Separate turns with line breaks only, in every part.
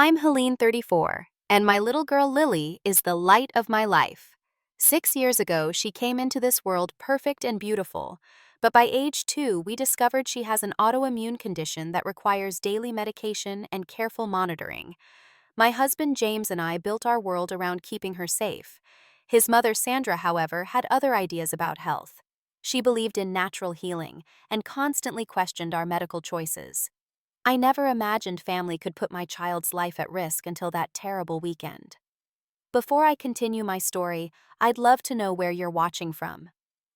I'm Helene, 34, and my little girl Lily is the light of my life. 6 years ago, she came into this world perfect and beautiful, but by age 2, we discovered she has an autoimmune condition that requires daily medication and careful monitoring. My husband James and I built our world around keeping her safe. His mother Sandra, however, had other ideas about health. She believed in natural healing and constantly questioned our medical choices. I never imagined family could put my child's life at risk until that terrible weekend. Before I continue my story, I'd love to know where you're watching from.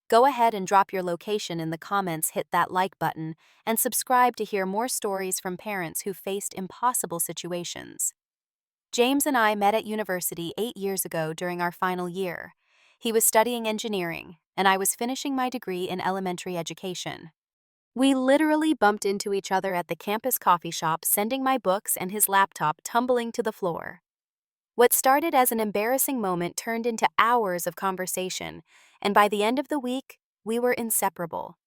Go ahead and drop your location in the comments, hit that like button, and subscribe to hear more stories from parents who faced impossible situations. James and I met at university 8 years ago during our final year. He was studying engineering, and I was finishing my degree in elementary education. We literally bumped into each other at the campus coffee shop, sending my books and his laptop tumbling to the floor. What started as an embarrassing moment turned into hours of conversation, and by the end of the week, we were inseparable.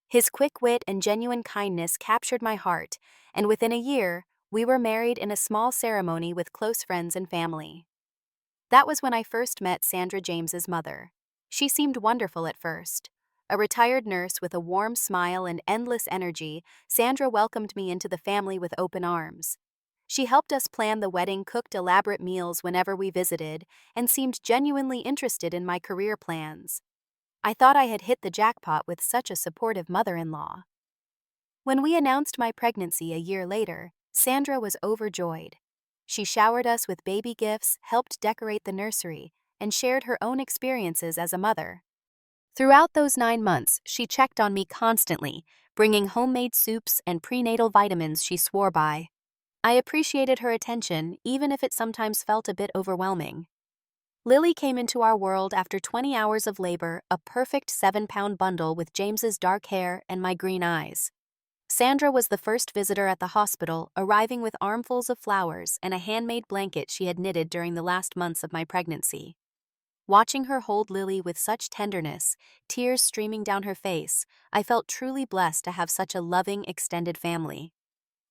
His quick wit and genuine kindness captured my heart, and within a year, we were married in a small ceremony with close friends and family. That was when I first met Sandra, James's mother. She seemed wonderful at first. A retired nurse with a warm smile and endless energy, Sandra welcomed me into the family with open arms. She helped us plan the wedding, cooked elaborate meals whenever we visited, and seemed genuinely interested in my career plans. I thought I had hit the jackpot with such a supportive mother-in-law. When we announced my pregnancy a year later, Sandra was overjoyed. She showered us with baby gifts, helped decorate the nursery, and shared her own experiences as a mother. Throughout those 9 months, she checked on me constantly, bringing homemade soups and prenatal vitamins she swore by. I appreciated her attention, even if it sometimes felt a bit overwhelming. Lily came into our world after 20 hours of labor, a perfect 7-pound bundle with James's dark hair and my green eyes. Sandra was the first visitor at the hospital, arriving with armfuls of flowers and a handmade blanket she had knitted during the last months of my pregnancy. Watching her hold Lily with such tenderness, tears streaming down her face, I felt truly blessed to have such a loving, extended family.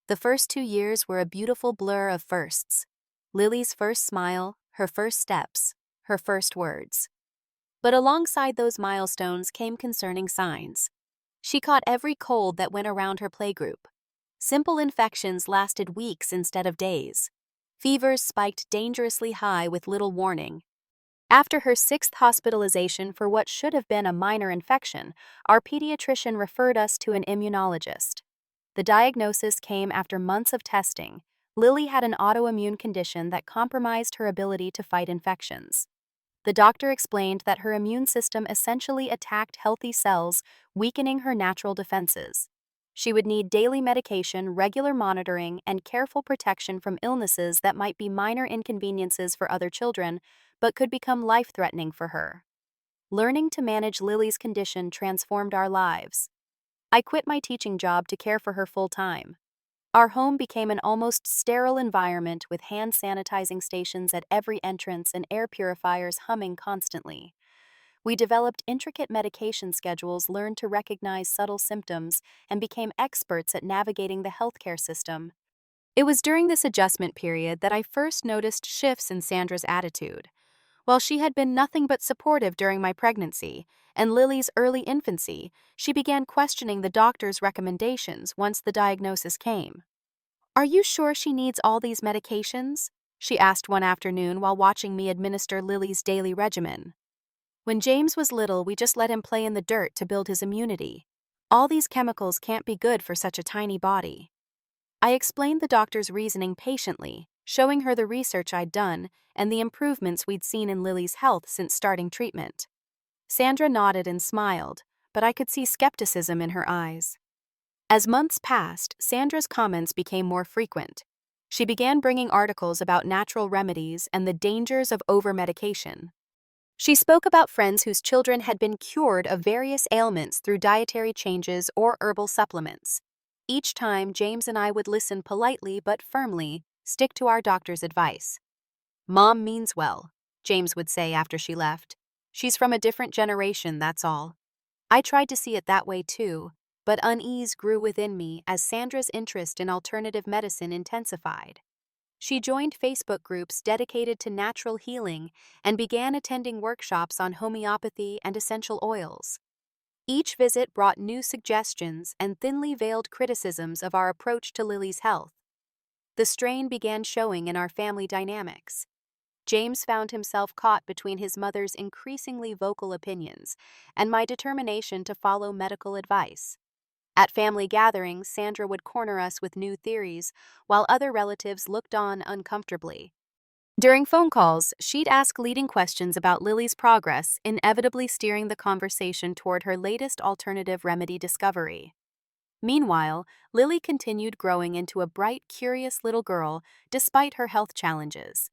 The first 2 years were a beautiful blur of firsts. Lily's first smile, her first steps, her first words. But alongside those milestones came concerning signs. She caught every cold that went around her playgroup. Simple infections lasted weeks instead of days. Fevers spiked dangerously high with little warning. After her 6th hospitalization for what should have been a minor infection, our pediatrician referred us to an immunologist. The diagnosis came after months of testing. Lily had an autoimmune condition that compromised her ability to fight infections. The doctor explained that her immune system essentially attacked healthy cells, weakening her natural defenses. She would need daily medication, regular monitoring, and careful protection from illnesses that might be minor inconveniences for other children, but could become life-threatening for her. Learning to manage Lily's condition transformed our lives. I quit my teaching job to care for her full-time. Our home became an almost sterile environment with hand sanitizing stations at every entrance and air purifiers humming constantly. We developed intricate medication schedules, learned to recognize subtle symptoms, and became experts at navigating the healthcare system. It was during this adjustment period that I first noticed shifts in Sandra's attitude. While she had been nothing but supportive during my pregnancy and Lily's early infancy, she began questioning the doctor's recommendations once the diagnosis came. "Are you sure she needs all these medications?" she asked one afternoon while watching me administer Lily's daily regimen. "When James was little, we just let him play in the dirt to build his immunity. All these chemicals can't be good for such a tiny body." I explained the doctor's reasoning patiently, showing her the research I'd done and the improvements we'd seen in Lily's health since starting treatment. Sandra nodded and smiled, but I could see skepticism in her eyes. As months passed, Sandra's comments became more frequent. She began bringing articles about natural remedies and the dangers of over-medication. She spoke about friends whose children had been cured of various ailments through dietary changes or herbal supplements. Each time, James and I would listen politely but firmly, stick to our doctor's advice. "Mom means well," James would say after she left. "She's from a different generation, that's all." I tried to see it that way too, but unease grew within me as Sandra's interest in alternative medicine intensified. She joined Facebook groups dedicated to natural healing and began attending workshops on homeopathy and essential oils. Each visit brought new suggestions and thinly veiled criticisms of our approach to Lily's health. The strain began showing in our family dynamics. James found himself caught between his mother's increasingly vocal opinions and my determination to follow medical advice. At family gatherings, Sandra would corner us with new theories, while other relatives looked on uncomfortably. During phone calls, she'd ask leading questions about Lily's progress, inevitably steering the conversation toward her latest alternative remedy discovery. Meanwhile, Lily continued growing into a bright, curious little girl despite her health challenges.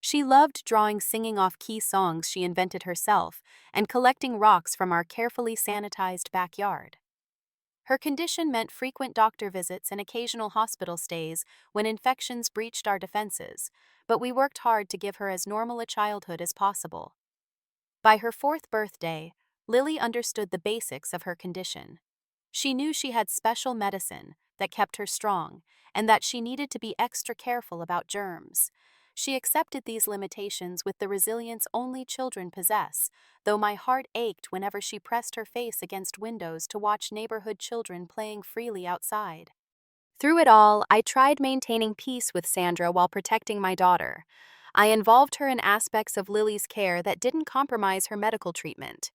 She loved drawing singing off key songs she invented herself and collecting rocks from our carefully sanitized backyard. Her condition meant frequent doctor visits and occasional hospital stays when infections breached our defenses, but we worked hard to give her as normal a childhood as possible. By her 4th birthday, Lily understood the basics of her condition. She knew she had special medicine that kept her strong and that she needed to be extra careful about germs. She accepted these limitations with the resilience only children possess, though my heart ached whenever she pressed her face against windows to watch neighborhood children playing freely outside. Through it all, I tried maintaining peace with Sandra while protecting my daughter. I involved her in aspects of Lily's care that didn't compromise her medical treatment.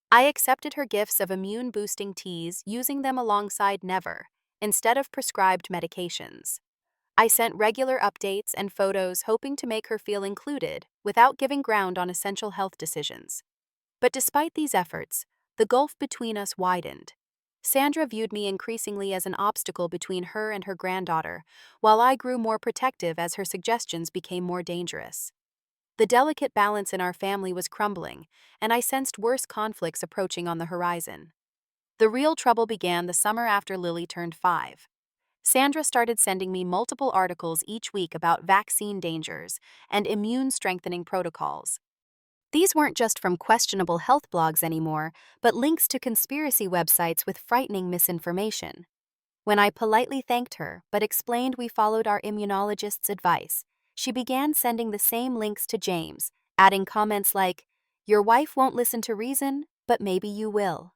I accepted her gifts of immune-boosting teas, using them alongside Never, instead of prescribed medications. I sent regular updates and photos hoping to make her feel included without giving ground on essential health decisions. But despite these efforts, the gulf between us widened. Sandra viewed me increasingly as an obstacle between her and her granddaughter, while I grew more protective as her suggestions became more dangerous. The delicate balance in our family was crumbling, and I sensed worse conflicts approaching on the horizon. The real trouble began the summer after Lily turned 5. Sandra started sending me multiple articles each week about vaccine dangers and immune-strengthening protocols. These weren't just from questionable health blogs anymore, but links to conspiracy websites with frightening misinformation. When I politely thanked her but explained we followed our immunologist's advice, she began sending the same links to James, adding comments like, "Your wife won't listen to reason, but maybe you will."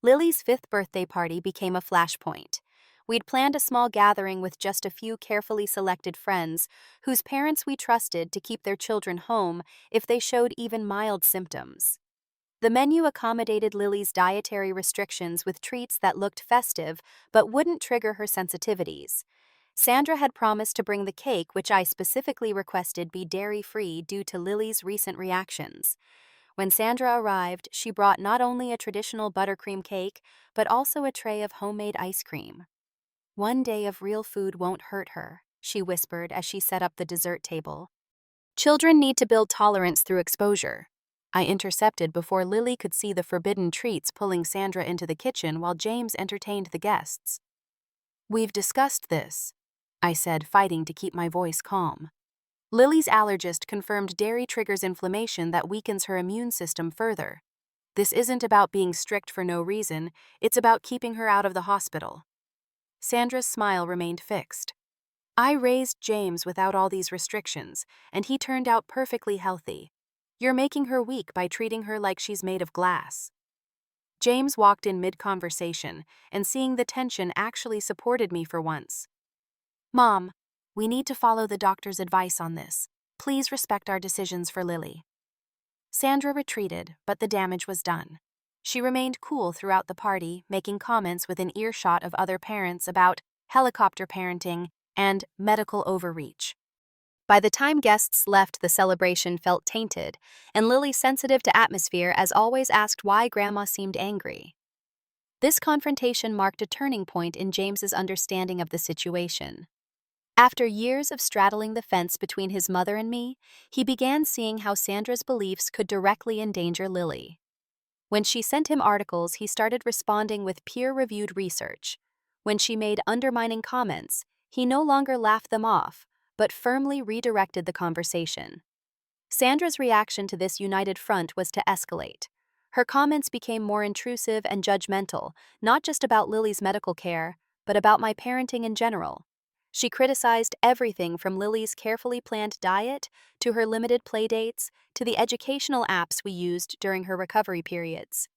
Lily's 5th birthday party became a flashpoint. We'd planned a small gathering with just a few carefully selected friends whose parents we trusted to keep their children home if they showed even mild symptoms. The menu accommodated Lily's dietary restrictions with treats that looked festive but wouldn't trigger her sensitivities. Sandra had promised to bring the cake, which I specifically requested be dairy-free due to Lily's recent reactions. When Sandra arrived, she brought not only a traditional buttercream cake, but also a tray of homemade ice cream. "One day of real food won't hurt her," she whispered as she set up the dessert table. "Children need to build tolerance through exposure." I intercepted before Lily could see the forbidden treats pulling Sandra into the kitchen while James entertained the guests. "We've discussed this," I said, fighting to keep my voice calm. "Lily's allergist confirmed dairy triggers inflammation that weakens her immune system further. This isn't about being strict for no reason, it's about keeping her out of the hospital." Sandra's smile remained fixed. "I raised James without all these restrictions, and he turned out perfectly healthy. You're making her weak by treating her like she's made of glass." James walked in mid-conversation, and seeing the tension actually supported me for once. "Mom, we need to follow the doctor's advice on this. Please respect our decisions for Lily." Sandra retreated, but the damage was done. She remained cool throughout the party, making comments within earshot of other parents about helicopter parenting and medical overreach. By the time guests left, the celebration felt tainted, and Lily, sensitive to atmosphere, as always asked why Grandma seemed angry. This confrontation marked a turning point in James's understanding of the situation. After years of straddling the fence between his mother and me, he began seeing how Sandra's beliefs could directly endanger Lily. When she sent him articles, he started responding with peer-reviewed research. When she made undermining comments, he no longer laughed them off, but firmly redirected the conversation. Sandra's reaction to this united front was to escalate. Her comments became more intrusive and judgmental, not just about Lily's medical care, but about my parenting in general. She criticized everything from Lily's carefully planned diet to her limited playdates to the educational apps we used during her recovery periods.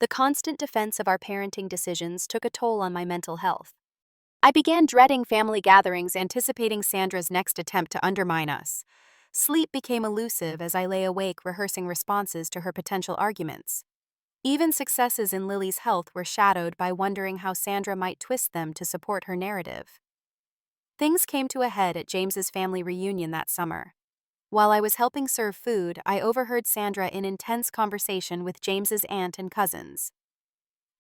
The constant defense of our parenting decisions took a toll on my mental health. I began dreading family gatherings, anticipating Sandra's next attempt to undermine us. Sleep became elusive as I lay awake rehearsing responses to her potential arguments. Even successes in Lily's health were shadowed by wondering how Sandra might twist them to support her narrative. Things came to a head at James's family reunion that summer. While I was helping serve food, I overheard Sandra in intense conversation with James's aunt and cousins.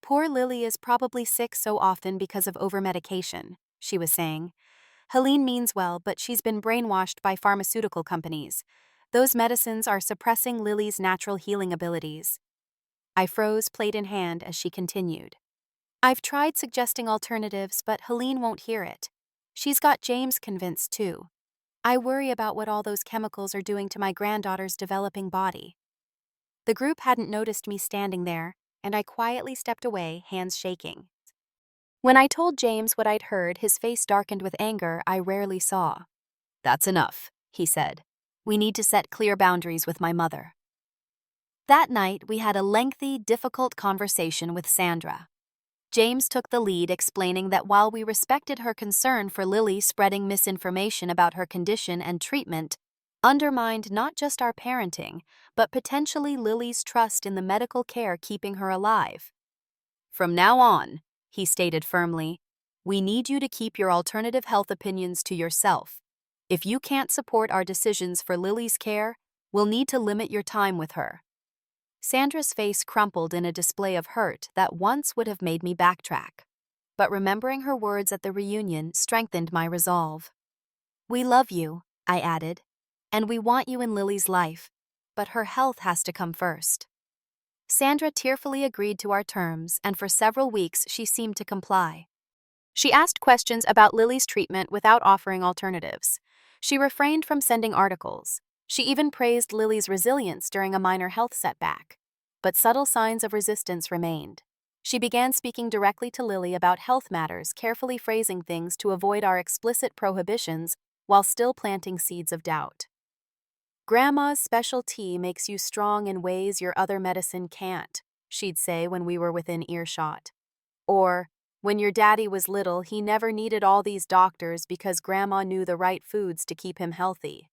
"Poor Lily is probably sick so often because of overmedication," she was saying. "Helene means well, but she's been brainwashed by pharmaceutical companies. Those medicines are suppressing Lily's natural healing abilities." I froze, plate in hand, as she continued. "I've tried suggesting alternatives, but Helene won't hear it. She's got James convinced too. I worry about what all those chemicals are doing to my granddaughter's developing body." The group hadn't noticed me standing there, and I quietly stepped away, hands shaking. When I told James what I'd heard, his face darkened with anger I rarely saw. "That's enough," he said. "We need to set clear boundaries with my mother." That night, we had a lengthy, difficult conversation with Sandra. James took the lead, explaining that while we respected her concern for Lily, spreading misinformation about her condition and treatment undermined not just our parenting, but potentially Lily's trust in the medical care keeping her alive. "From now on," he stated firmly, "we need you to keep your alternative health opinions to yourself. If you can't support our decisions for Lily's care, we'll need to limit your time with her." Sandra's face crumpled in a display of hurt that once would have made me backtrack. But remembering her words at the reunion strengthened my resolve. "We love you," I added, "and we want you in Lily's life, but her health has to come first." Sandra tearfully agreed to our terms, and for several weeks she seemed to comply. She asked questions about Lily's treatment without offering alternatives. She refrained from sending articles. She even praised Lily's resilience during a minor health setback. But subtle signs of resistance remained. She began speaking directly to Lily about health matters, carefully phrasing things to avoid our explicit prohibitions while still planting seeds of doubt. "Grandma's special tea makes you strong in ways your other medicine can't," she'd say when we were within earshot. Or, "When your daddy was little, he never needed all these doctors because Grandma knew the right foods to keep him healthy."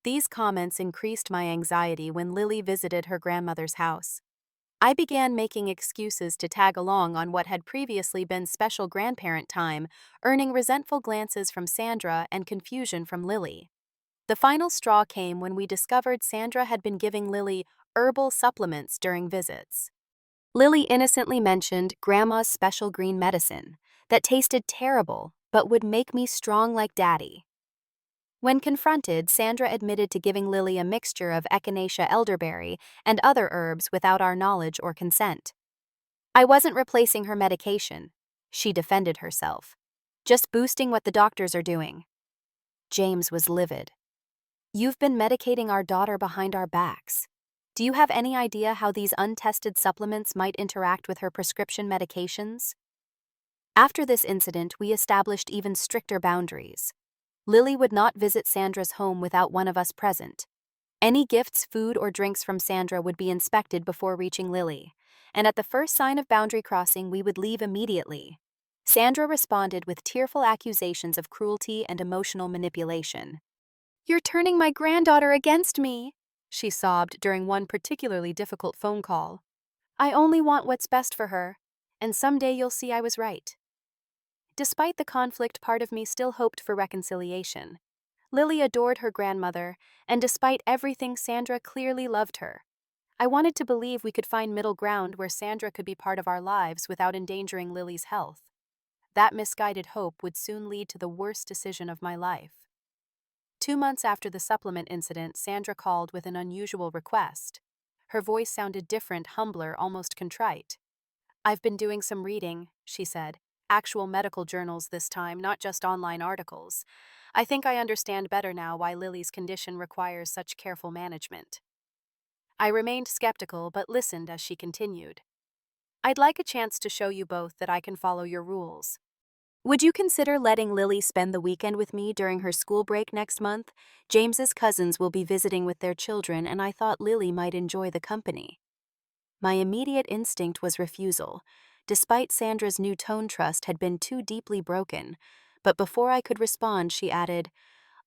These comments increased my anxiety when Lily visited her grandmother's house. I began making excuses to tag along on what had previously been special grandparent time, earning resentful glances from Sandra and confusion from Lily. The final straw came when we discovered Sandra had been giving Lily herbal supplements during visits. Lily innocently mentioned Grandma's special green medicine that tasted terrible but would make me strong like Daddy. When confronted, Sandra admitted to giving Lily a mixture of echinacea elderberry and other herbs without our knowledge or consent. "I wasn't replacing her medication," she defended herself. "Just boosting what the doctors are doing." James was livid. "You've been medicating our daughter behind our backs. Do you have any idea how these untested supplements might interact with her prescription medications?" After this incident, we established even stricter boundaries. Lily would not visit Sandra's home without one of us present. Any gifts, food, or drinks from Sandra would be inspected before reaching Lily, and at the first sign of boundary crossing, we would leave immediately. Sandra responded with tearful accusations of cruelty and emotional manipulation. "You're turning my granddaughter against me," she sobbed during one particularly difficult phone call. "I only want what's best for her, and someday you'll see I was right." Despite the conflict, part of me still hoped for reconciliation. Lily adored her grandmother, and despite everything, Sandra clearly loved her. I wanted to believe we could find middle ground where Sandra could be part of our lives without endangering Lily's health. That misguided hope would soon lead to the worst decision of my life. 2 months after the supplement incident, Sandra called with an unusual request. Her voice sounded different, humbler, almost contrite. "I've been doing some reading," she said. "Actual medical journals this time, not just online articles. I think I understand better now why Lily's condition requires such careful management." I remained skeptical but listened as she continued. "I'd like a chance to show you both that I can follow your rules. Would you consider letting Lily spend the weekend with me during her school break next month? James's cousins will be visiting with their children, and I thought Lily might enjoy the company. My immediate instinct was refusal, despite Sandra's new tone trust had been too deeply broken. But before I could respond, she added,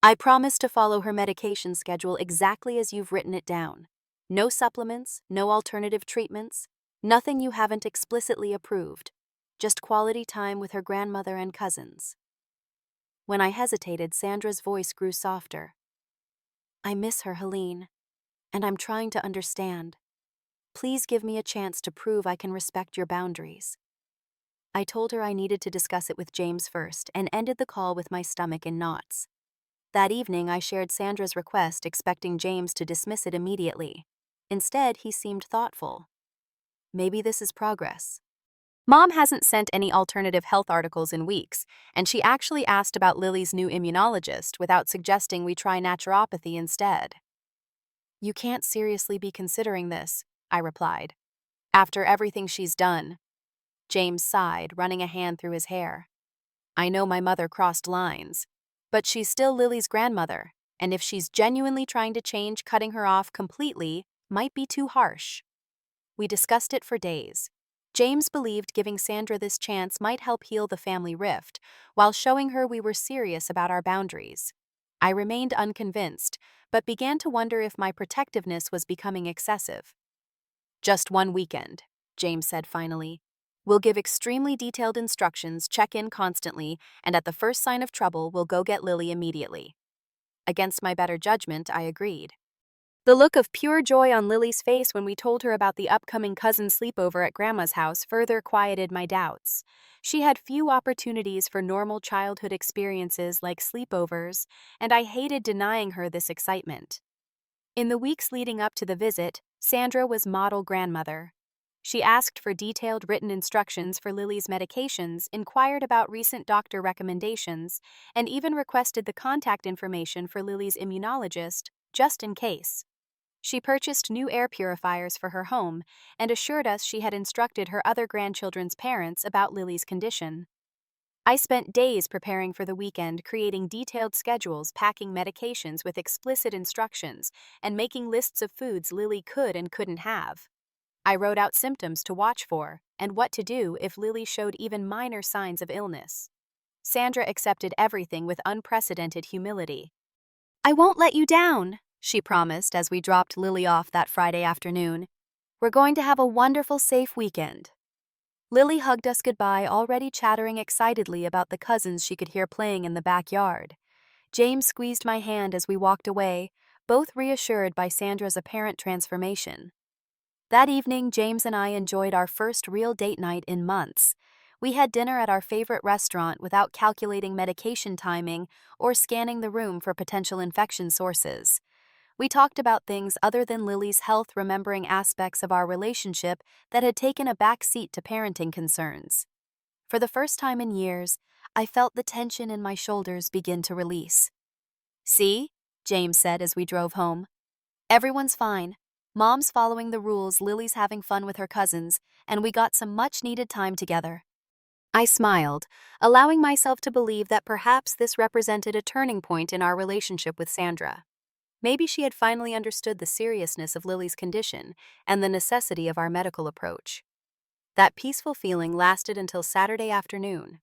I promise to follow her medication schedule exactly as you've written it down. No supplements, no alternative treatments, nothing you haven't explicitly approved. Just quality time with her grandmother and cousins. When I hesitated, Sandra's voice grew softer. I miss her, Helene, and I'm trying to understand. Please give me a chance to prove I can respect your boundaries. I told her I needed to discuss it with James first and ended the call with my stomach in knots. That evening, I shared Sandra's request, expecting James to dismiss it immediately. Instead, he seemed thoughtful. Maybe this is progress. Mom hasn't sent any alternative health articles in weeks, and she actually asked about Lily's new immunologist without suggesting we try naturopathy instead. You can't seriously be considering this, I replied. After everything she's done. James sighed, running a hand through his hair. I know my mother crossed lines, but she's still Lily's grandmother, and if she's genuinely trying to change, cutting her off completely might be too harsh. We discussed it for days. James believed giving Sandra this chance might help heal the family rift, while showing her we were serious about our boundaries. I remained unconvinced, but began to wonder if my protectiveness was becoming excessive. Just one weekend, James said finally. We'll give extremely detailed instructions, check in constantly, and at the first sign of trouble, we'll go get Lily immediately. Against my better judgment, I agreed. The look of pure joy on Lily's face when we told her about the upcoming cousin sleepover at Grandma's house further quieted my doubts. She had few opportunities for normal childhood experiences like sleepovers, and I hated denying her this excitement. In the weeks leading up to the visit, Sandra was model grandmother. She asked for detailed written instructions for Lily's medications, inquired about recent doctor recommendations, and even requested the contact information for Lily's immunologist, just in case. She purchased new air purifiers for her home and assured us she had instructed her other grandchildren's parents about Lily's condition. I spent days preparing for the weekend, creating detailed schedules, packing medications with explicit instructions, and making lists of foods Lily could and couldn't have. I wrote out symptoms to watch for and what to do if Lily showed even minor signs of illness. Sandra accepted everything with unprecedented humility. I won't let you down, she promised as we dropped Lily off that Friday afternoon. We're going to have a wonderful, safe weekend. Lily hugged us goodbye, already chattering excitedly about the cousins she could hear playing in the backyard. James squeezed my hand as we walked away, both reassured by Sandra's apparent transformation. That evening, James and I enjoyed our first real date night in months. We had dinner at our favorite restaurant without calculating medication timing or scanning the room for potential infection sources. We talked about things other than Lily's health, remembering aspects of our relationship that had taken a back seat to parenting concerns. For the first time in years, I felt the tension in my shoulders begin to release. See, James said as we drove home. Everyone's fine. Mom's following the rules, Lily's having fun with her cousins, and we got some much-needed time together. I smiled, allowing myself to believe that perhaps this represented a turning point in our relationship with Sandra. Maybe she had finally understood the seriousness of Lily's condition and the necessity of our medical approach. That peaceful feeling lasted until Saturday afternoon.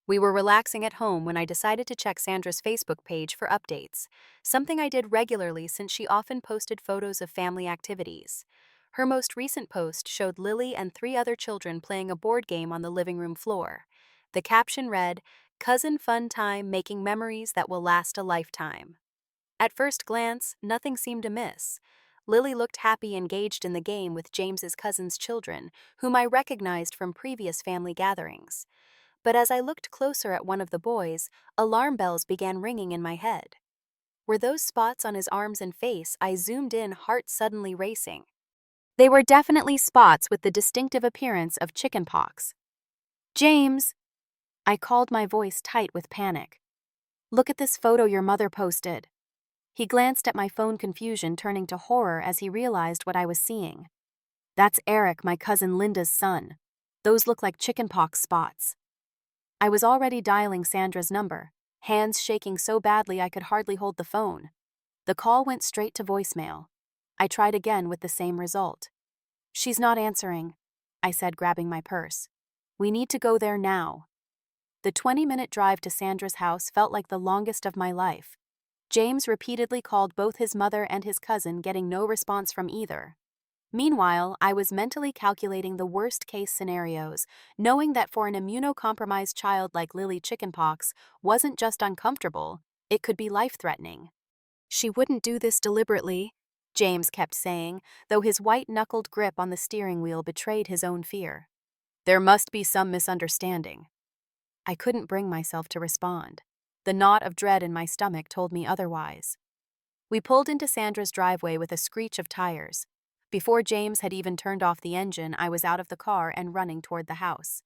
We were relaxing at home when I decided to check Sandra's Facebook page for updates, something I did regularly since she often posted photos of family activities. Her most recent post showed Lily and 3 other children playing a board game on the living room floor. The caption read, "Cousin fun time making memories that will last a lifetime." At first glance, nothing seemed amiss. Lily looked happy, engaged in the game with James's cousin's children, whom I recognized from previous family gatherings. But as I looked closer at one of the boys, alarm bells began ringing in my head. Were those spots on his arms and face? I zoomed in, heart suddenly racing. They were definitely spots with the distinctive appearance of chickenpox. James! I called, my voice tight with panic. Look at this photo your mother posted. He glanced at my phone, confusion turning to horror as he realized what I was seeing. That's Eric, my cousin Linda's son. Those look like chickenpox spots. I was already dialing Sandra's number, hands shaking so badly I could hardly hold the phone. The call went straight to voicemail. I tried again with the same result. "She's not answering," I said, grabbing my purse. "We need to go there now." The 20-minute drive to Sandra's house felt like the longest of my life. James repeatedly called both his mother and his cousin, getting no response from either. Meanwhile, I was mentally calculating the worst-case scenarios, knowing that for an immunocompromised child like Lily, chickenpox wasn't just uncomfortable, it could be life-threatening. "She wouldn't do this deliberately," James kept saying, though his white-knuckled grip on the steering wheel betrayed his own fear. "There must be some misunderstanding." I couldn't bring myself to respond. The knot of dread in my stomach told me otherwise. We pulled into Sandra's driveway with a screech of tires. Before James had even turned off the engine, I was out of the car and running toward the house.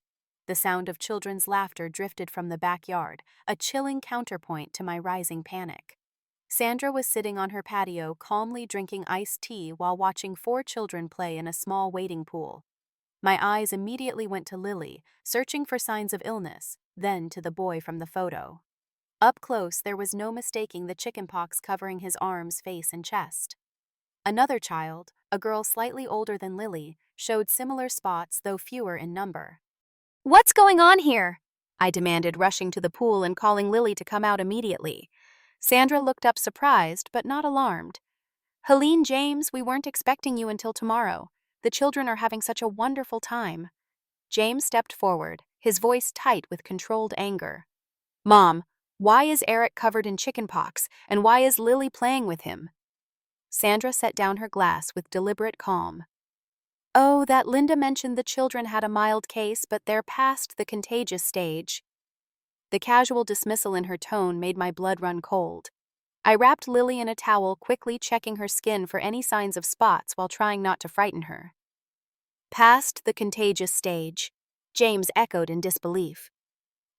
The sound of children's laughter drifted from the backyard, a chilling counterpoint to my rising panic. Sandra was sitting on her patio, calmly drinking iced tea while watching 4 children play in a small wading pool. My eyes immediately went to Lily, searching for signs of illness, then to the boy from the photo. Up close, there was no mistaking the chickenpox covering his arms, face, and chest. Another child, a girl slightly older than Lily, showed similar spots, though fewer in number. "What's going on here?" I demanded, rushing to the pool and calling Lily to come out immediately. Sandra looked up surprised, but not alarmed. "Helene, James, we weren't expecting you until tomorrow. The children are having such a wonderful time." James stepped forward, his voice tight with controlled anger. "Mom, why is Eric covered in chickenpox, and why is Lily playing with him?" Sandra set down her glass with deliberate calm. "Oh, that Linda mentioned the children had a mild case, but they're past the contagious stage." The casual dismissal in her tone made my blood run cold. I wrapped Lily in a towel, quickly checking her skin for any signs of spots while trying not to frighten her. "Past the contagious stage," James echoed in disbelief.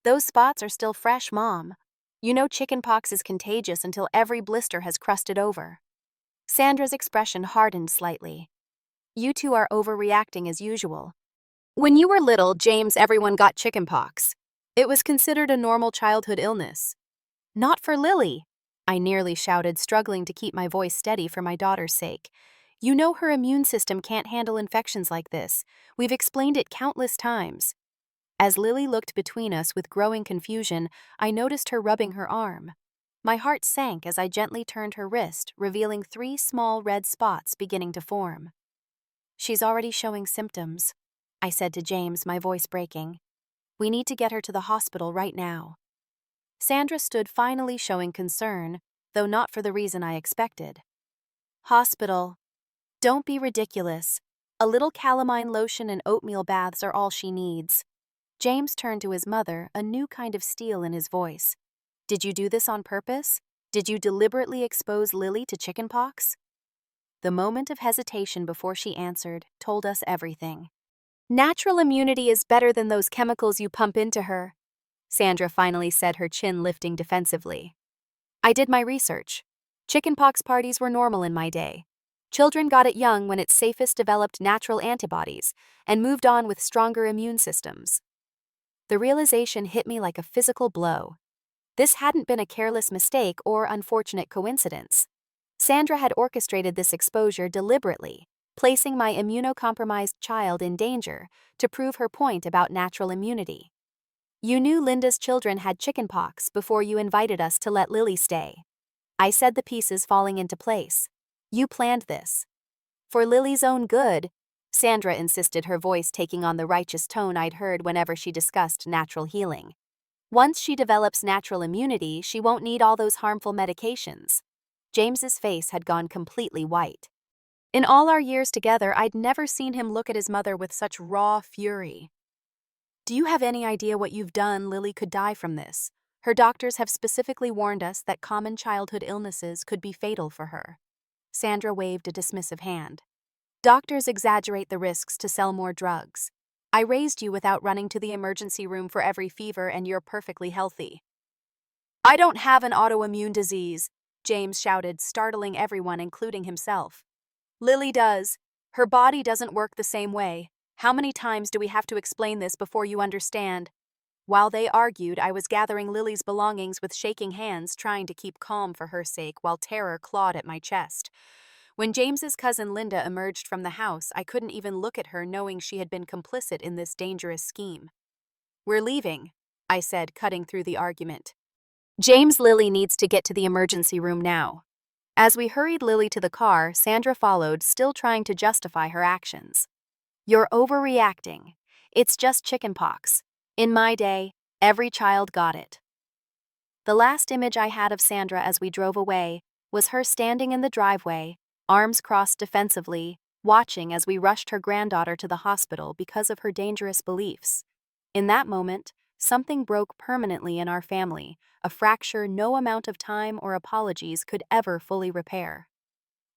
"Those spots are still fresh, Mom. You know chickenpox is contagious until every blister has crusted over." Sandra's expression hardened slightly. "You two are overreacting as usual. When you were little, James, everyone got chickenpox. It was considered a normal childhood illness." "Not for Lily," I nearly shouted, struggling to keep my voice steady for my daughter's sake. "You know her immune system can't handle infections like this. We've explained it countless times." As Lily looked between us with growing confusion, I noticed her rubbing her arm. My heart sank as I gently turned her wrist, revealing 3 small red spots beginning to form. "She's already showing symptoms," I said to James, my voice breaking. "We need to get her to the hospital right now." Sandra stood, finally showing concern, though not for the reason I expected. "Hospital? Don't be ridiculous. A little calamine lotion and oatmeal baths are all she needs." James turned to his mother, a new kind of steel in his voice. "Did you do this on purpose? Did you deliberately expose Lily to chickenpox?" The moment of hesitation before she answered told us everything. "Natural immunity is better than those chemicals you pump into her," Sandra finally said, her chin lifting defensively. "I did my research. Chickenpox parties were normal in my day. Children got it young when its safest developed natural antibodies and moved on with stronger immune systems." The realization hit me like a physical blow. This hadn't been a careless mistake or unfortunate coincidence. Sandra had orchestrated this exposure deliberately, placing my immunocompromised child in danger to prove her point about natural immunity. "You knew Linda's children had chickenpox before you invited us to let Lily stay," I said, the pieces falling into place. "You planned this. For Lily's own good," Sandra insisted, her voice taking on the righteous tone I'd heard whenever she discussed natural healing. "Once she develops natural immunity, she won't need all those harmful medications." James's face had gone completely white. In all our years together, I'd never seen him look at his mother with such raw fury. "Do you have any idea what you've done? Lily could die from this. Her doctors have specifically warned us that common childhood illnesses could be fatal for her." Sandra waved a dismissive hand. "Doctors exaggerate the risks to sell more drugs. I raised you without running to the emergency room for every fever, and you're perfectly healthy." "I don't have an autoimmune disease," James shouted, startling everyone, including himself. "Lily does. Her body doesn't work the same way. How many times do we have to explain this before you understand?" While they argued, I was gathering Lily's belongings with shaking hands, trying to keep calm for her sake while terror clawed at my chest. When James's cousin Linda emerged from the house, I couldn't even look at her, knowing she had been complicit in this dangerous scheme. "We're leaving," I said, cutting through the argument. "James, Lily needs to get to the emergency room now." As we hurried Lily to the car, Sandra followed, still trying to justify her actions. "You're overreacting. It's just chickenpox. In my day, every child got it." The last image I had of Sandra as we drove away was her standing in the driveway, arms crossed defensively, watching as we rushed her granddaughter to the hospital because of her dangerous beliefs. In that moment, something broke permanently in our family, a fracture no amount of time or apologies could ever fully repair.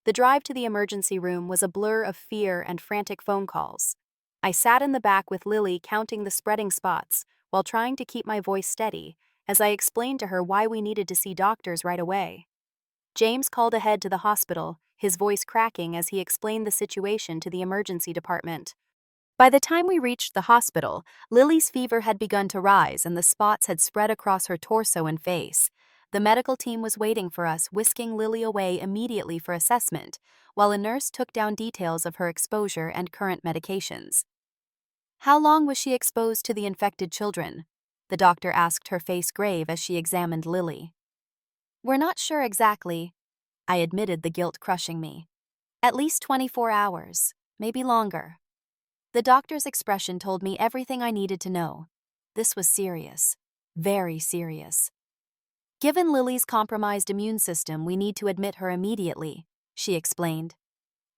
The drive to the emergency room was a blur of fear and frantic phone calls. I sat in the back with Lily, counting the spreading spots while trying to keep my voice steady as I explained to her why we needed to see doctors right away. James called ahead to the hospital, his voice cracking as he explained the situation to the emergency department. By the time we reached the hospital, Lily's fever had begun to rise and the spots had spread across her torso and face. The medical team was waiting for us, whisking Lily away immediately for assessment, while a nurse took down details of her exposure and current medications. "How long was she exposed to the infected children?" the doctor asked, her face grave as she examined Lily. "We're not sure exactly," I admitted, the guilt crushing me. "At least 24 hours, maybe longer." The doctor's expression told me everything I needed to know. This was serious, very serious. "Given Lily's compromised immune system, we need to admit her immediately," she explained.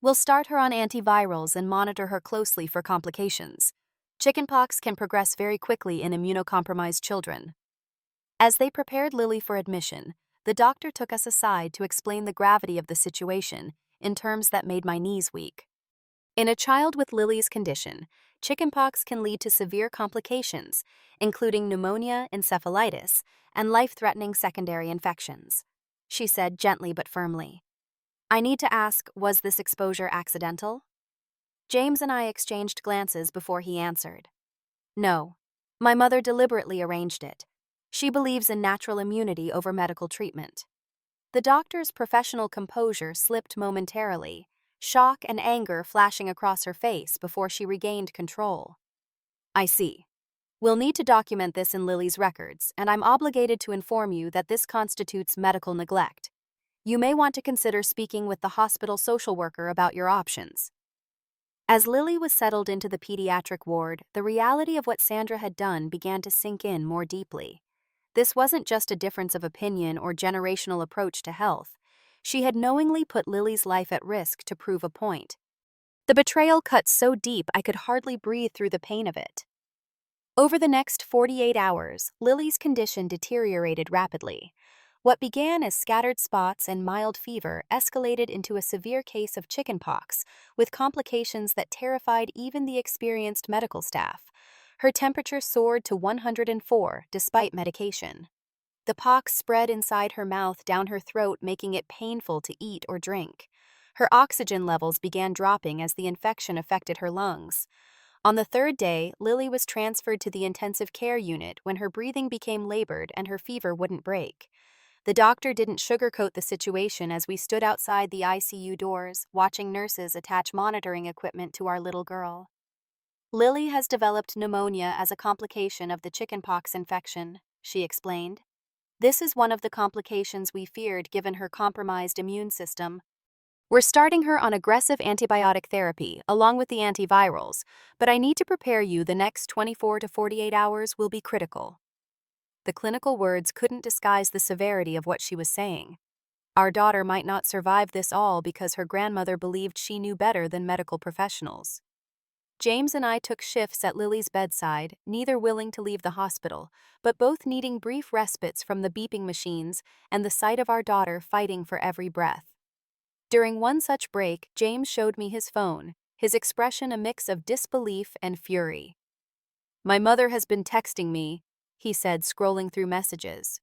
"We'll start her on antivirals and monitor her closely for complications. Chickenpox can progress very quickly in immunocompromised children." As they prepared Lily for admission, the doctor took us aside to explain the gravity of the situation in terms that made my knees weak. In a child with Lily's condition, chickenpox can lead to severe complications, including pneumonia, encephalitis, and life-threatening secondary infections, she said gently but firmly. "I need to ask, was this exposure accidental?" James and I exchanged glances before he answered. "No. My mother deliberately arranged it. She believes in natural immunity over medical treatment." The doctor's professional composure slipped momentarily, shock and anger flashing across her face before she regained control. "I see. We'll need to document this in Lily's records, and I'm obligated to inform you that this constitutes medical neglect. You may want to consider speaking with the hospital social worker about your options." As Lily was settled into the pediatric ward, the reality of what Sandra had done began to sink in more deeply. This wasn't just a difference of opinion or generational approach to health. She had knowingly put Lily's life at risk to prove a point. The betrayal cut so deep I could hardly breathe through the pain of it. Over the next 48 hours, Lily's condition deteriorated rapidly. What began as scattered spots and mild fever escalated into a severe case of chickenpox, with complications that terrified even the experienced medical staff. Her temperature soared to 104 despite medication. The pox spread inside her mouth, down her throat, making it painful to eat or drink. Her oxygen levels began dropping as the infection affected her lungs. On the third day, Lily was transferred to the intensive care unit when her breathing became labored and her fever wouldn't break. The doctor didn't sugarcoat the situation as we stood outside the ICU doors, watching nurses attach monitoring equipment to our little girl. "Lily has developed pneumonia as a complication of the chickenpox infection," she explained. "This is one of the complications we feared given her compromised immune system. We're starting her on aggressive antibiotic therapy along with the antivirals, but I need to prepare you, the next 24 to 48 hours will be critical." The clinical words couldn't disguise the severity of what she was saying. Our daughter might not survive this all because her grandmother believed she knew better than medical professionals. James and I took shifts at Lily's bedside, neither willing to leave the hospital, but both needing brief respites from the beeping machines and the sight of our daughter fighting for every breath. During one such break, James showed me his phone, his expression a mix of disbelief and fury. "My mother has been texting me," he said, scrolling through messages.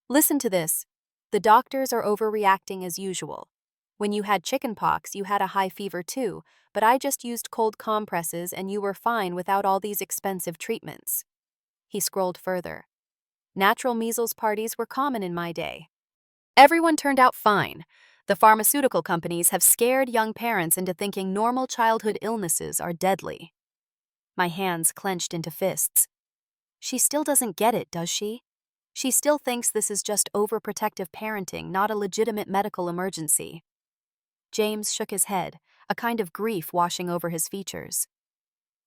"Listen to this. The doctors are overreacting as usual. When you had chickenpox, you had a high fever too, but I just used cold compresses and you were fine without all these expensive treatments." He scrolled further. Natural measles parties were common in my day. Everyone turned out fine. The pharmaceutical companies have scared young parents into thinking normal childhood illnesses are deadly. My hands clenched into fists. She still doesn't get it, does she? She still thinks this is just overprotective parenting, not a legitimate medical emergency. James shook his head, a kind of grief washing over his features.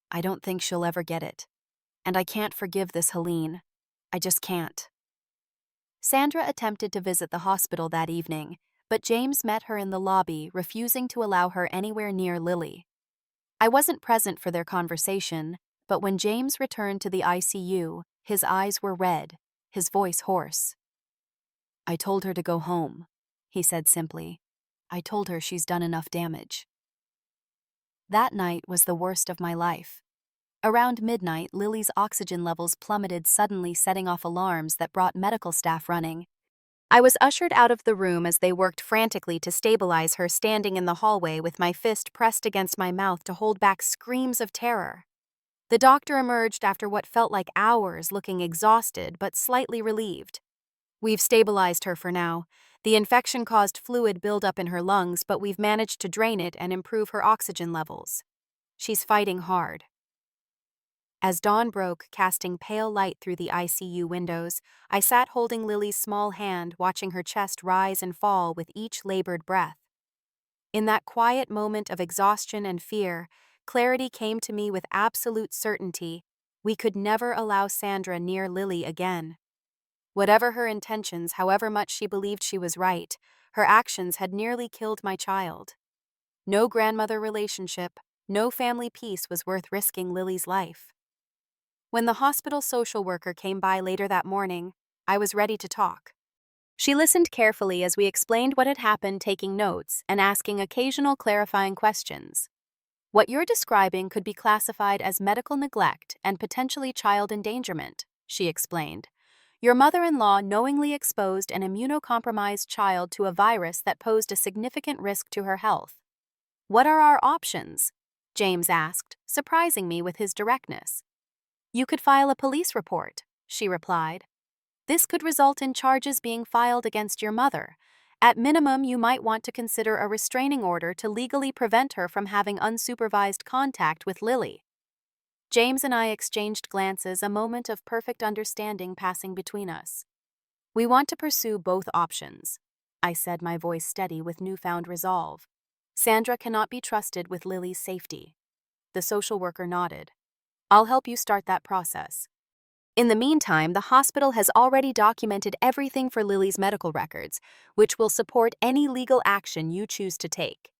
I don't think she'll ever get it. And I can't forgive this Helene. I just can't. Sandra attempted to visit the hospital that evening, but James met her in the lobby, refusing to allow her anywhere near Lily. I wasn't present for their conversation, but when James returned to the ICU, his eyes were red, his voice hoarse. I told her to go home, he said simply. I told her she's done enough damage. That night was the worst of my life. Around midnight, Lily's oxygen levels plummeted, suddenly setting off alarms that brought medical staff running. I was ushered out of the room as they worked frantically to stabilize her, standing in the hallway with my fist pressed against my mouth to hold back screams of terror. The doctor emerged after what felt like hours, looking exhausted but slightly relieved. We've stabilized her for now. The infection caused fluid buildup in her lungs, but we've managed to drain it and improve her oxygen levels. She's fighting hard. As dawn broke, casting pale light through the ICU windows, I sat holding Lily's small hand, watching her chest rise and fall with each labored breath. In that quiet moment of exhaustion and fear, clarity came to me with absolute certainty. We could never allow Sandra near Lily again. Whatever her intentions, however much she believed she was right, her actions had nearly killed my child. No grandmother relationship, no family peace was worth risking Lily's life. When the hospital social worker came by later that morning, I was ready to talk. She listened carefully as we explained what had happened, taking notes and asking occasional clarifying questions. What you're describing could be classified as medical neglect and potentially child endangerment, she explained. Your mother-in-law knowingly exposed an immunocompromised child to a virus that posed a significant risk to her health. What are our options? James asked, surprising me with his directness. You could file a police report, she replied. This could result in charges being filed against your mother. At minimum, you might want to consider a restraining order to legally prevent her from having unsupervised contact with Lily. James and I exchanged glances, a moment of perfect understanding passing between us. We want to pursue both options, I said, my voice steady with newfound resolve. Sandra cannot be trusted with Lily's safety. The social worker nodded. I'll help you start that process. In the meantime, the hospital has already documented everything for Lily's medical records, which will support any legal action you choose to take.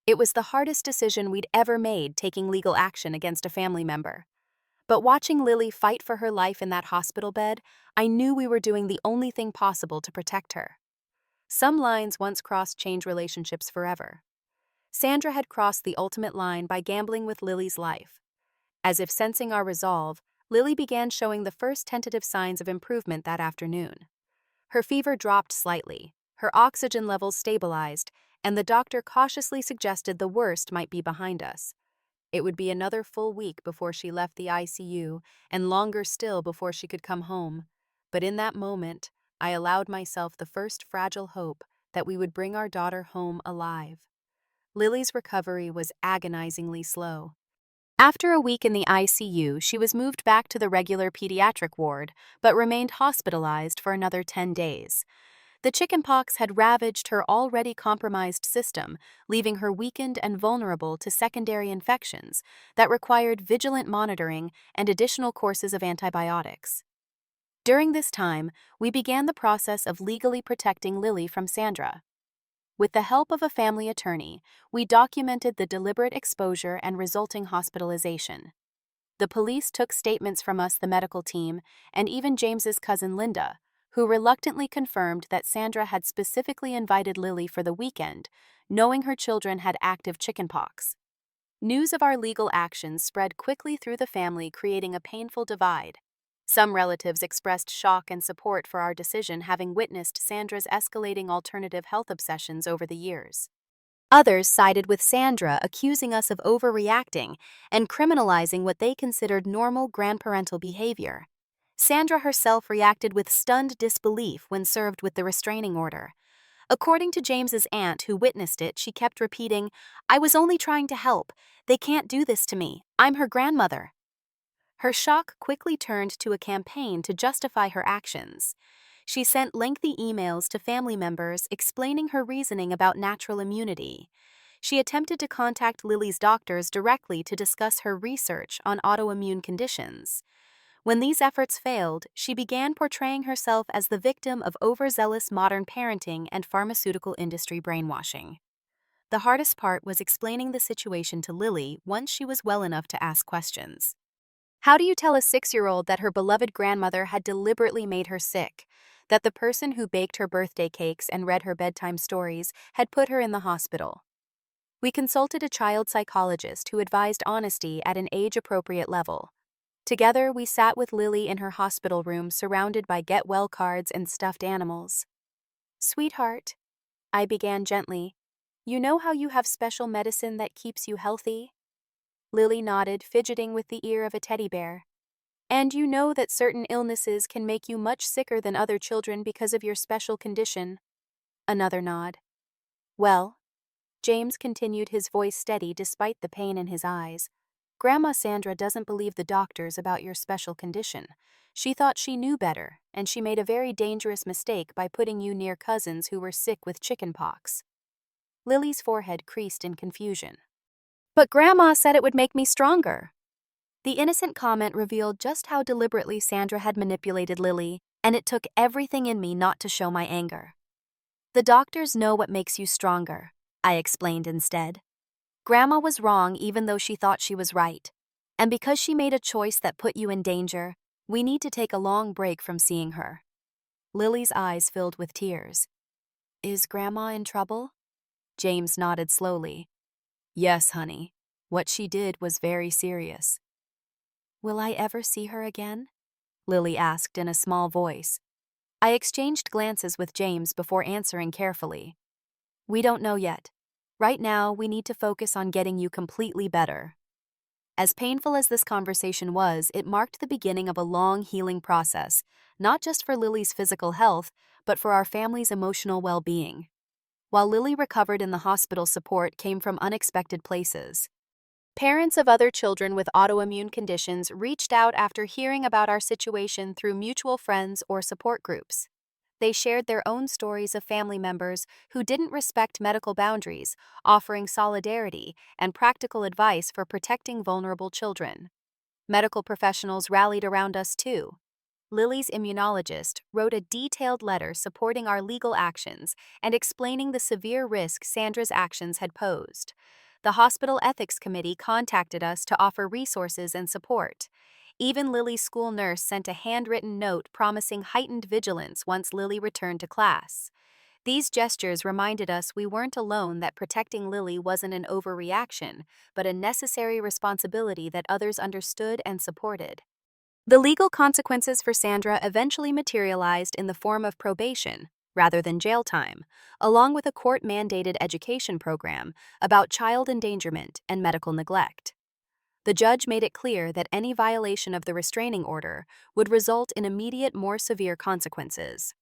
It was the hardest decision we'd ever made, taking legal action against a family member. But watching Lily fight for her life in that hospital bed, I knew we were doing the only thing possible to protect her. Some lines once crossed change relationships forever. Sandra had crossed the ultimate line by gambling with Lily's life. As if sensing our resolve, Lily began showing the first tentative signs of improvement that afternoon. Her fever dropped slightly, her oxygen levels stabilized, and the doctor cautiously suggested the worst might be behind us. It would be another full week before she left the ICU, and longer still before she could come home. But in that moment, I allowed myself the first fragile hope that we would bring our daughter home alive. Lily's recovery was agonizingly slow. After a week in the ICU, she was moved back to the regular pediatric ward, but remained hospitalized for another 10 days. The chickenpox had ravaged her already compromised system, leaving her weakened and vulnerable to secondary infections that required vigilant monitoring and additional courses of antibiotics. During this time, we began the process of legally protecting Lily from Sandra. With the help of a family attorney, we documented the deliberate exposure and resulting hospitalization. The police took statements from us, the medical team, and even James's cousin Linda, who reluctantly confirmed that Sandra had specifically invited Lily for the weekend, knowing her children had active chickenpox. News of our legal actions spread quickly through the family, creating a painful divide. Some relatives expressed shock and support for our decision, having witnessed Sandra's escalating alternative health obsessions over the years. Others sided with Sandra, accusing us of overreacting and criminalizing what they considered normal grandparental behavior. Sandra herself reacted with stunned disbelief when served with the restraining order. According to James's aunt who witnessed it, she kept repeating, "I was only trying to help. They can't do this to me. I'm her grandmother." Her shock quickly turned to a campaign to justify her actions. She sent lengthy emails to family members explaining her reasoning about natural immunity. She attempted to contact Lily's doctors directly to discuss her research on autoimmune conditions. When these efforts failed, she began portraying herself as the victim of overzealous modern parenting and pharmaceutical industry brainwashing. The hardest part was explaining the situation to Lily once she was well enough to ask questions. How do you tell a 6-year-old that her beloved grandmother had deliberately made her sick, that the person who baked her birthday cakes and read her bedtime stories had put her in the hospital? We consulted a child psychologist who advised honesty at an age-appropriate level. Together, we sat with Lily in her hospital room surrounded by get-well cards and stuffed animals. "Sweetheart," I began gently, "you know how you have special medicine that keeps you healthy?" Lily nodded, fidgeting with the ear of a teddy bear. "And you know that certain illnesses can make you much sicker than other children because of your special condition?" Another nod. "Well," James continued, his voice steady despite the pain in his eyes, "Grandma Sandra doesn't believe the doctors about your special condition. She thought she knew better, and she made a very dangerous mistake by putting you near cousins who were sick with chickenpox." Lily's forehead creased in confusion. "But Grandma said it would make me stronger." The innocent comment revealed just how deliberately Sandra had manipulated Lily, and it took everything in me not to show my anger. "The doctors know what makes you stronger," I explained instead. "Grandma was wrong even though she thought she was right. And because she made a choice that put you in danger, we need to take a long break from seeing her." Lily's eyes filled with tears. "Is Grandma in trouble?" James nodded slowly. "Yes, honey. What she did was very serious." "Will I ever see her again?" Lily asked in a small voice. I exchanged glances with James before answering carefully. "We don't know yet. Right now, we need to focus on getting you completely better." As painful as this conversation was, it marked the beginning of a long healing process, not just for Lily's physical health, but for our family's emotional well-being. While Lily recovered in the hospital, support came from unexpected places. Parents of other children with autoimmune conditions reached out after hearing about our situation through mutual friends or support groups. They shared their own stories of family members who didn't respect medical boundaries, offering solidarity and practical advice for protecting vulnerable children. Medical professionals rallied around us too. Lily's immunologist wrote a detailed letter supporting our legal actions and explaining the severe risk Sandra's actions had posed. The hospital ethics committee contacted us to offer resources and support. Even Lily's school nurse sent a handwritten note promising heightened vigilance once Lily returned to class. These gestures reminded us we weren't alone, that protecting Lily wasn't an overreaction, but a necessary responsibility that others understood and supported. The legal consequences for Sandra eventually materialized in the form of probation, rather than jail time, along with a court-mandated education program about child endangerment and medical neglect. The judge made it clear that any violation of the restraining order would result in immediate, more severe consequences.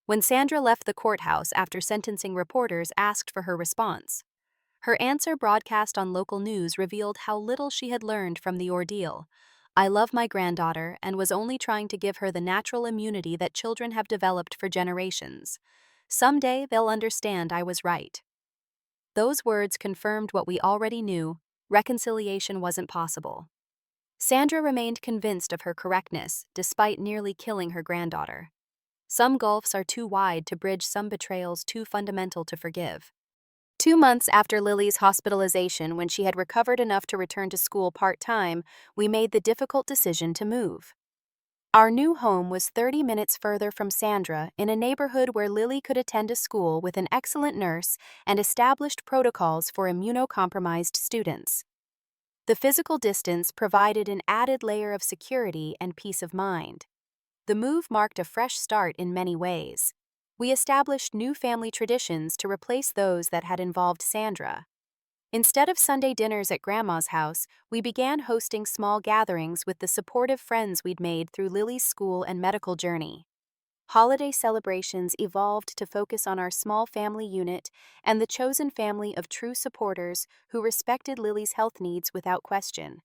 When Sandra left the courthouse after sentencing, reporters asked for her response. Her answer, broadcast on local news, revealed how little she had learned from the ordeal. "I love my granddaughter and was only trying to give her the natural immunity that children have developed for generations. Someday they'll understand I was right." Those words confirmed what we already knew: reconciliation wasn't possible. Sandra remained convinced of her correctness, despite nearly killing her granddaughter. Some gulfs are too wide to bridge, some betrayals too fundamental to forgive. 2 months after Lily's hospitalization, when she had recovered enough to return to school part-time, we made the difficult decision to move. Our new home was 30 minutes further from Sandra, in a neighborhood where Lily could attend a school with an excellent nurse and established protocols for immunocompromised students. The physical distance provided an added layer of security and peace of mind. The move marked a fresh start in many ways. We established new family traditions to replace those that had involved Sandra. Instead of Sunday dinners at Grandma's house, we began hosting small gatherings with the supportive friends we'd made through Lily's school and medical journey. Holiday celebrations evolved to focus on our small family unit and the chosen family of true supporters who respected Lily's health needs without question.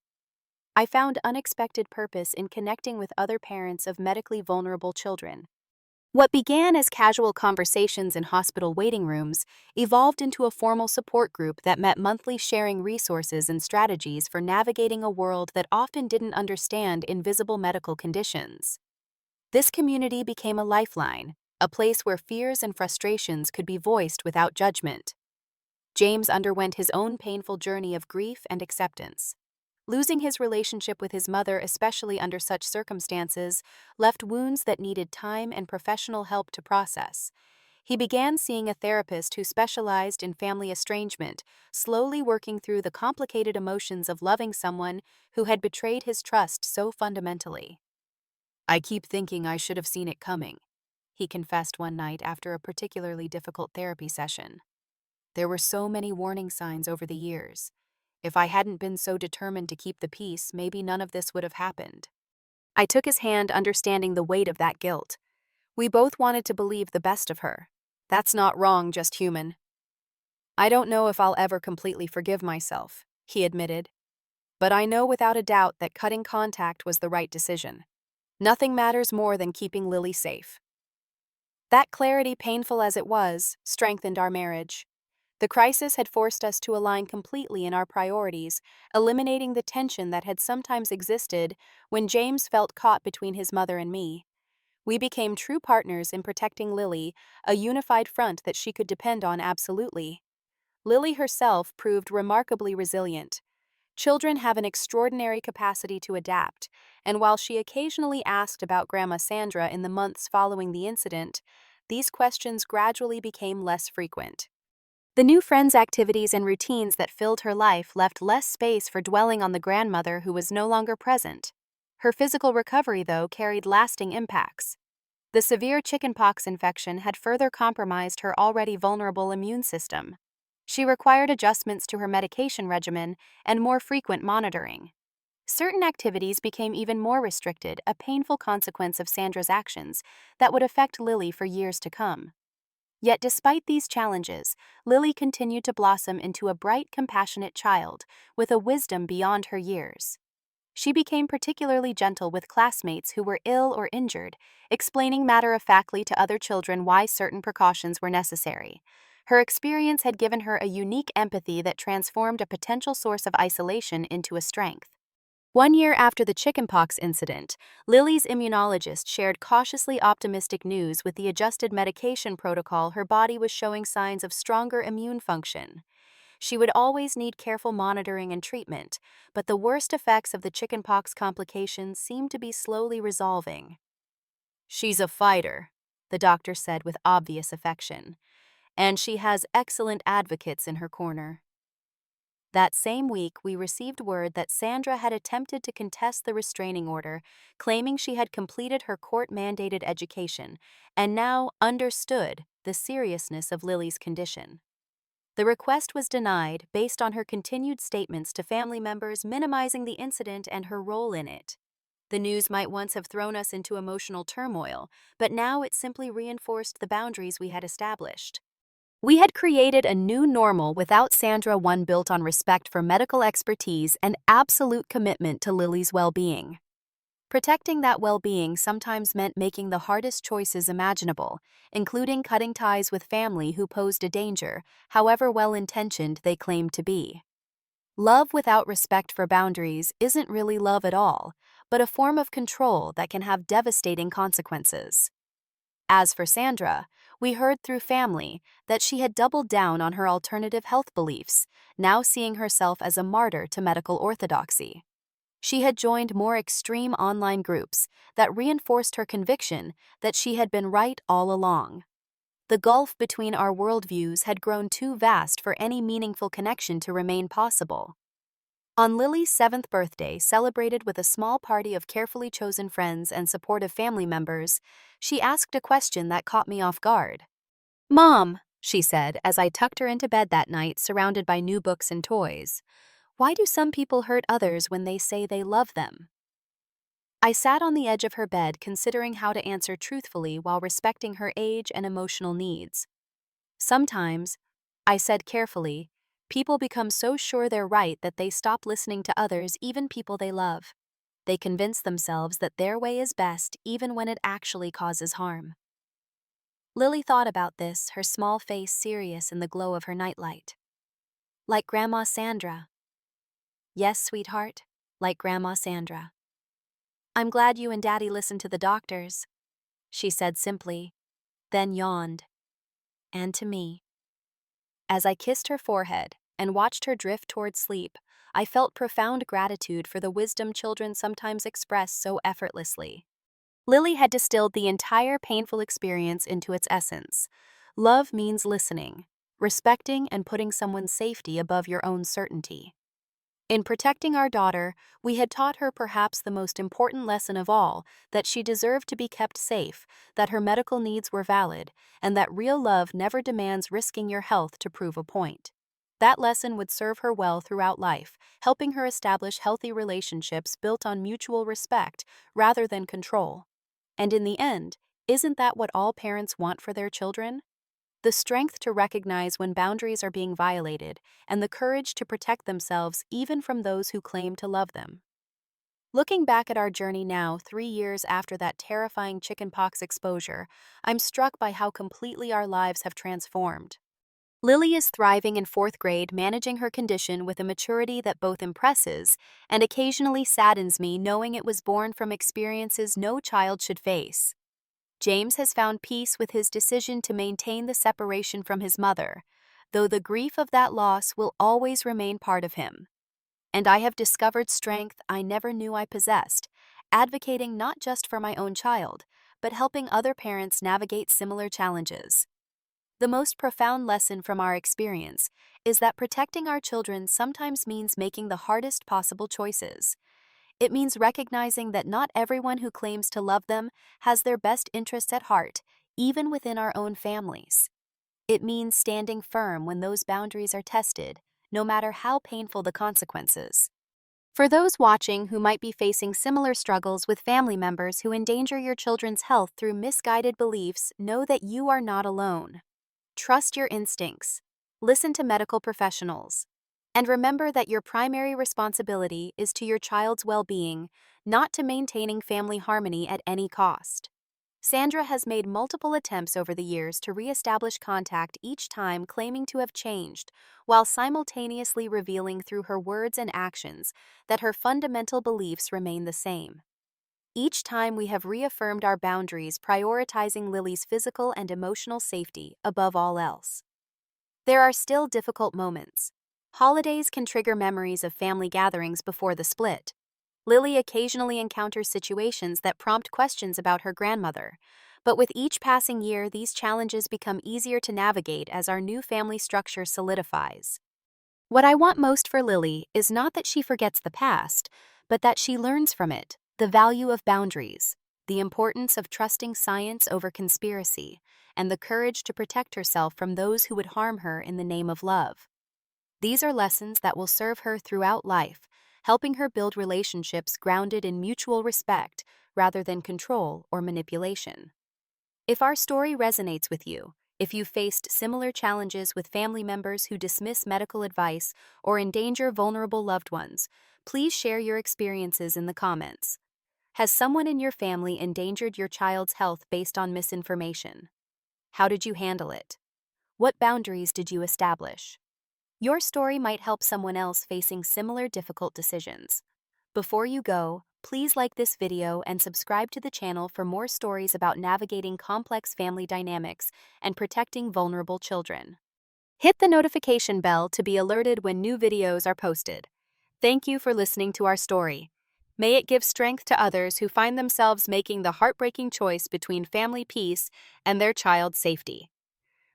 I found unexpected purpose in connecting with other parents of medically vulnerable children. What began as casual conversations in hospital waiting rooms evolved into a formal support group that met monthly, sharing resources and strategies for navigating a world that often didn't understand invisible medical conditions. This community became a lifeline, a place where fears and frustrations could be voiced without judgment. James underwent his own painful journey of grief and acceptance. Losing his relationship with his mother, especially under such circumstances, left wounds that needed time and professional help to process. He began seeing a therapist who specialized in family estrangement, slowly working through the complicated emotions of loving someone who had betrayed his trust so fundamentally. "I keep thinking I should have seen it coming," he confessed one night after a particularly difficult therapy session. "There were so many warning signs over the years. If I hadn't been so determined to keep the peace, maybe none of this would have happened." I took his hand, understanding the weight of that guilt. We both wanted to believe the best of her. "That's not wrong, just human." "I don't know if I'll ever completely forgive myself," he admitted. "But I know without a doubt that cutting contact was the right decision. Nothing matters more than keeping Lily safe." That clarity, painful as it was, strengthened our marriage. The crisis had forced us to align completely in our priorities, eliminating the tension that had sometimes existed when James felt caught between his mother and me. We became true partners in protecting Lily, a unified front that she could depend on absolutely. Lily herself proved remarkably resilient. Children have an extraordinary capacity to adapt, and while she occasionally asked about Grandma Sandra in the months following the incident, these questions gradually became less frequent. The new friends' activities and routines that filled her life left less space for dwelling on the grandmother who was no longer present. Her physical recovery, though, carried lasting impacts. The severe chickenpox infection had further compromised her already vulnerable immune system. She required adjustments to her medication regimen and more frequent monitoring. Certain activities became even more restricted, a painful consequence of Sandra's actions that would affect Lily for years to come. Yet despite these challenges, Lily continued to blossom into a bright, compassionate child with a wisdom beyond her years. She became particularly gentle with classmates who were ill or injured, explaining matter-of-factly to other children why certain precautions were necessary. Her experience had given her a unique empathy that transformed a potential source of isolation into a strength. 1 year after the chickenpox incident, Lily's immunologist shared cautiously optimistic news. With the adjusted medication protocol, her body was showing signs of stronger immune function. She would always need careful monitoring and treatment, but the worst effects of the chickenpox complications seemed to be slowly resolving. "She's a fighter," the doctor said with obvious affection, "and she has excellent advocates in her corner." That same week, we received word that Sandra had attempted to contest the restraining order, claiming she had completed her court-mandated education and now understood the seriousness of Lily's condition. The request was denied based on her continued statements to family members minimizing the incident and her role in it. The news might once have thrown us into emotional turmoil, but now it simply reinforced the boundaries we had established. We had created a new normal without Sandra, one built on respect for medical expertise and absolute commitment to Lily's well-being. Protecting that well-being sometimes meant making the hardest choices imaginable, including cutting ties with family who posed a danger, however well-intentioned they claimed to be. Love without respect for boundaries isn't really love at all, but a form of control that can have devastating consequences. As for Sandra, we heard through family that she had doubled down on her alternative health beliefs, now seeing herself as a martyr to medical orthodoxy. She had joined more extreme online groups that reinforced her conviction that she had been right all along. The gulf between our worldviews had grown too vast for any meaningful connection to remain possible. On Lily's 7th birthday, celebrated with a small party of carefully chosen friends and supportive family members, she asked a question that caught me off guard. "Mom, she said as I tucked her into bed that night surrounded by new books and toys. Why do some people hurt others when they say they love them? I sat on the edge of her bed considering how to answer truthfully while respecting her age and emotional needs. Sometimes, I said carefully, people become so sure they're right that they stop listening to others, even people they love. They convince themselves that their way is best even when it actually causes harm. Lily thought about this, her small face serious in the glow of her nightlight. Like Grandma Sandra. Yes, sweetheart, like Grandma Sandra. I'm glad you and Daddy listened to the doctors, she said simply, then yawned. And to me. As I kissed her forehead and watched her drift toward sleep, I felt profound gratitude for the wisdom children sometimes express so effortlessly. Lily had distilled the entire painful experience into its essence. Love means listening, respecting, and putting someone's safety above your own certainty. In protecting our daughter, we had taught her perhaps the most important lesson of all, that she deserved to be kept safe, that her medical needs were valid, and that real love never demands risking your health to prove a point. That lesson would serve her well throughout life, helping her establish healthy relationships built on mutual respect rather than control. And in the end, isn't that what all parents want for their children? The strength to recognize when boundaries are being violated, and the courage to protect themselves even from those who claim to love them. Looking back at our journey now, 3 years after that terrifying chickenpox exposure, I'm struck by how completely our lives have transformed. Lily is thriving in 4th grade, managing her condition with a maturity that both impresses and occasionally saddens me, knowing it was born from experiences no child should face. James has found peace with his decision to maintain the separation from his mother, though the grief of that loss will always remain part of him. And I have discovered strength I never knew I possessed, advocating not just for my own child, but helping other parents navigate similar challenges. The most profound lesson from our experience is that protecting our children sometimes means making the hardest possible choices. It means recognizing that not everyone who claims to love them has their best interests at heart, even within our own families. It means standing firm when those boundaries are tested, no matter how painful the consequences. For those watching who might be facing similar struggles with family members who endanger your children's health through misguided beliefs, know that you are not alone. Trust your instincts. Listen to medical professionals. And remember that your primary responsibility is to your child's well-being, not to maintaining family harmony at any cost. Sandra has made multiple attempts over the years to reestablish contact, each time claiming to have changed, while simultaneously revealing through her words and actions that her fundamental beliefs remain the same. Each time we have reaffirmed our boundaries, prioritizing Lily's physical and emotional safety above all else. There are still difficult moments. Holidays can trigger memories of family gatherings before the split. Lily occasionally encounters situations that prompt questions about her grandmother, but with each passing year, these challenges become easier to navigate as our new family structure solidifies. What I want most for Lily is not that she forgets the past, but that she learns from it, the value of boundaries, the importance of trusting science over conspiracy, and the courage to protect herself from those who would harm her in the name of love. These are lessons that will serve her throughout life, helping her build relationships grounded in mutual respect rather than control or manipulation. If our story resonates with you, if you've faced similar challenges with family members who dismiss medical advice or endanger vulnerable loved ones, please share your experiences in the comments. Has someone in your family endangered your child's health based on misinformation? How did you handle it? What boundaries did you establish? Your story might help someone else facing similar difficult decisions. Before you go, please like this video and subscribe to the channel for more stories about navigating complex family dynamics and protecting vulnerable children. Hit the notification bell to be alerted when new videos are posted. Thank you for listening to our story. May it give strength to others who find themselves making the heartbreaking choice between family peace and their child's safety.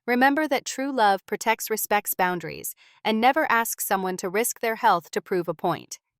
Remember that true love protects, respects boundaries, and never asks someone to risk their health to prove a point.